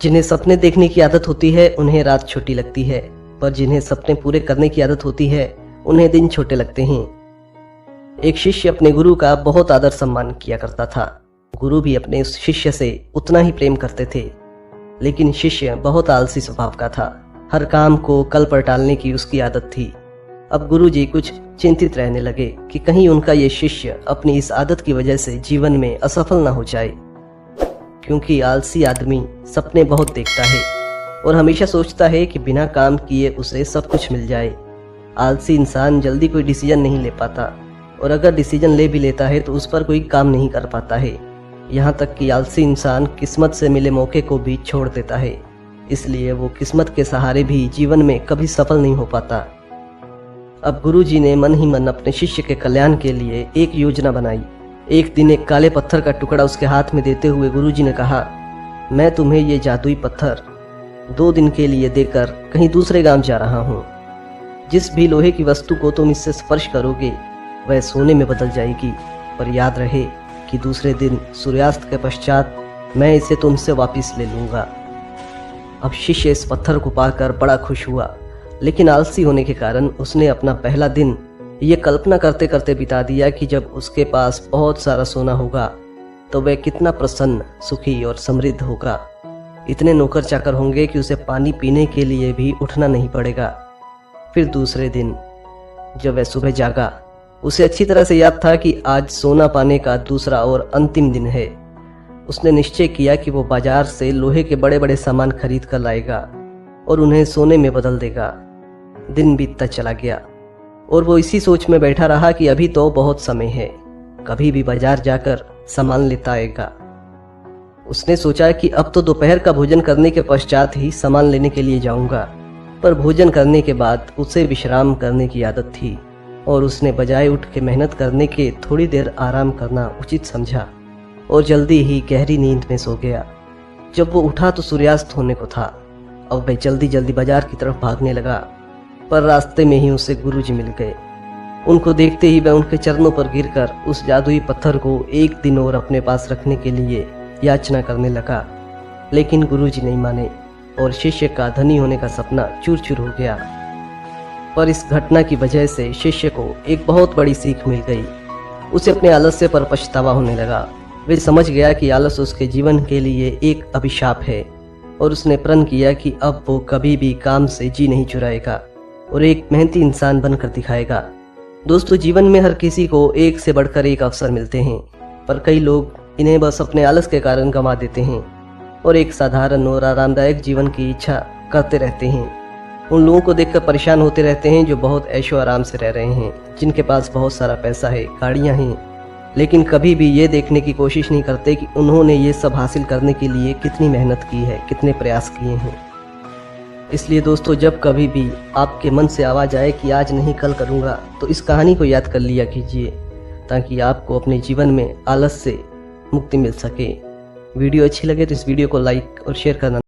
जिन्हें सपने देखने की आदत होती है उन्हें रात छोटी लगती है, पर जिन्हें सपने पूरे करने की आदत होती है उन्हें दिन छोटे लगते हैं। एक शिष्य अपने गुरु का बहुत आदर सम्मान किया करता था। गुरु भी अपने उस शिष्य से उतना ही प्रेम करते थे, लेकिन शिष्य बहुत आलसी स्वभाव का था। हर काम को कल पर टालने की उसकी आदत थी। अब गुरुजी कुछ चिंतित रहने लगे कि कहीं उनका ये शिष्य अपनी इस आदत की वजह से जीवन में असफल न हो जाए, क्योंकि आलसी आदमी सपने बहुत देखता है और हमेशा सोचता है कि बिना काम किए उसे सब कुछ मिल जाए। आलसी इंसान जल्दी कोई डिसीजन नहीं ले पाता, और अगर डिसीजन ले भी लेता है तो उस पर कोई काम नहीं कर पाता है। यहाँ तक कि आलसी इंसान किस्मत से मिले मौके को भी छोड़ देता है, इसलिए वो किस्मत के सहारे भी जीवन में कभी सफल नहीं हो पाता। अब गुरुजी ने मन ही मन अपने शिष्य के कल्याण के लिए एक योजना बनाई। एक दिन एक काले पत्थर का टुकड़ा उसके हाथ में देते हुए गुरुजी ने कहा, मैं तुम्हें ये जादुई पत्थर 2 दिन के लिए देकर कहीं दूसरे गांव जा रहा हूँ। जिस भी लोहे की वस्तु को तुम इससे स्पर्श करोगे वह सोने में बदल जाएगी, पर याद रहे कि दूसरे दिन सूर्यास्त के पश्चात मैं इसे तुमसे वापस ले लूँगा। अब शिष्य इस पत्थर को पाकर बड़ा खुश हुआ, लेकिन आलसी होने के कारण उसने अपना पहला दिन ये कल्पना करते करते बिता दिया कि जब उसके पास बहुत सारा सोना होगा तो वह कितना प्रसन्न, सुखी और समृद्ध होगा। इतने नौकर चाकर होंगे कि उसे पानी पीने के लिए भी उठना नहीं पड़ेगा। फिर दूसरे दिन जब वह सुबह जागा, उसे अच्छी तरह से याद था कि आज सोना पाने का दूसरा और अंतिम दिन है। उसने निश्चय किया कि वो बाजार से लोहे के बड़े बड़े सामान खरीद कर लाएगा और उन्हें सोने में बदल देगा। दिन बीतता चला गया और वो इसी सोच में बैठा रहा कि अभी तो बहुत समय है, कभी भी बाजार जाकर सामान लेता आएगा। उसने सोचा कि अब तो दोपहर का भोजन करने के पश्चात ही सामान लेने के लिए जाऊंगा, पर भोजन करने के बाद उसे विश्राम करने की आदत थी और उसने बजाय उठ के मेहनत करने के थोड़ी देर आराम करना उचित समझा और जल्दी ही गहरी नींद में सो गया। जब वो उठा तो सूर्यास्त होने को था। अब वह जल्दी जल्दी बाजार की तरफ भागने लगा, पर रास्ते में ही उसे गुरुजी मिल गए। उनको देखते ही वह उनके चरणों पर गिरकर उस जादुई पत्थर को एक दिन और अपने पास रखने के लिए याचना करने लगा, लेकिन गुरुजी नहीं माने और शिष्य का धनी होने का सपना चूर चूर हो गया। पर इस घटना की वजह से शिष्य को एक बहुत बड़ी सीख मिल गई। उसे अपने आलस्य पर पछतावा होने लगा। वे समझ गया कि आलस उसके जीवन के लिए एक अभिशाप है और उसने प्रण किया कि अब वो कभी भी काम से जी नहीं चुराएगा और एक मेहनती इंसान बनकर दिखाएगा। दोस्तों, जीवन में हर किसी को एक से बढ़कर एक अवसर मिलते हैं, पर कई लोग इन्हें बस अपने आलस के कारण गंवा देते हैं और एक साधारण और आरामदायक जीवन की इच्छा करते रहते हैं। उन लोगों को देखकर परेशान होते रहते हैं जो बहुत ऐशो आराम से रह रहे हैं, जिनके पास बहुत सारा पैसा है, गाड़ियाँ हैं, लेकिन कभी भी ये देखने की कोशिश नहीं करते कि उन्होंने ये सब हासिल करने के लिए कितनी मेहनत की है, कितने प्रयास किए हैं। इसलिए दोस्तों, जब कभी भी आपके मन से आवाज़ आए कि आज नहीं कल करूँगा, तो इस कहानी को याद कर लिया कीजिए, ताकि आपको अपने जीवन में आलस से मुक्ति मिल सके। वीडियो अच्छी लगे तो इस वीडियो को लाइक और शेयर करना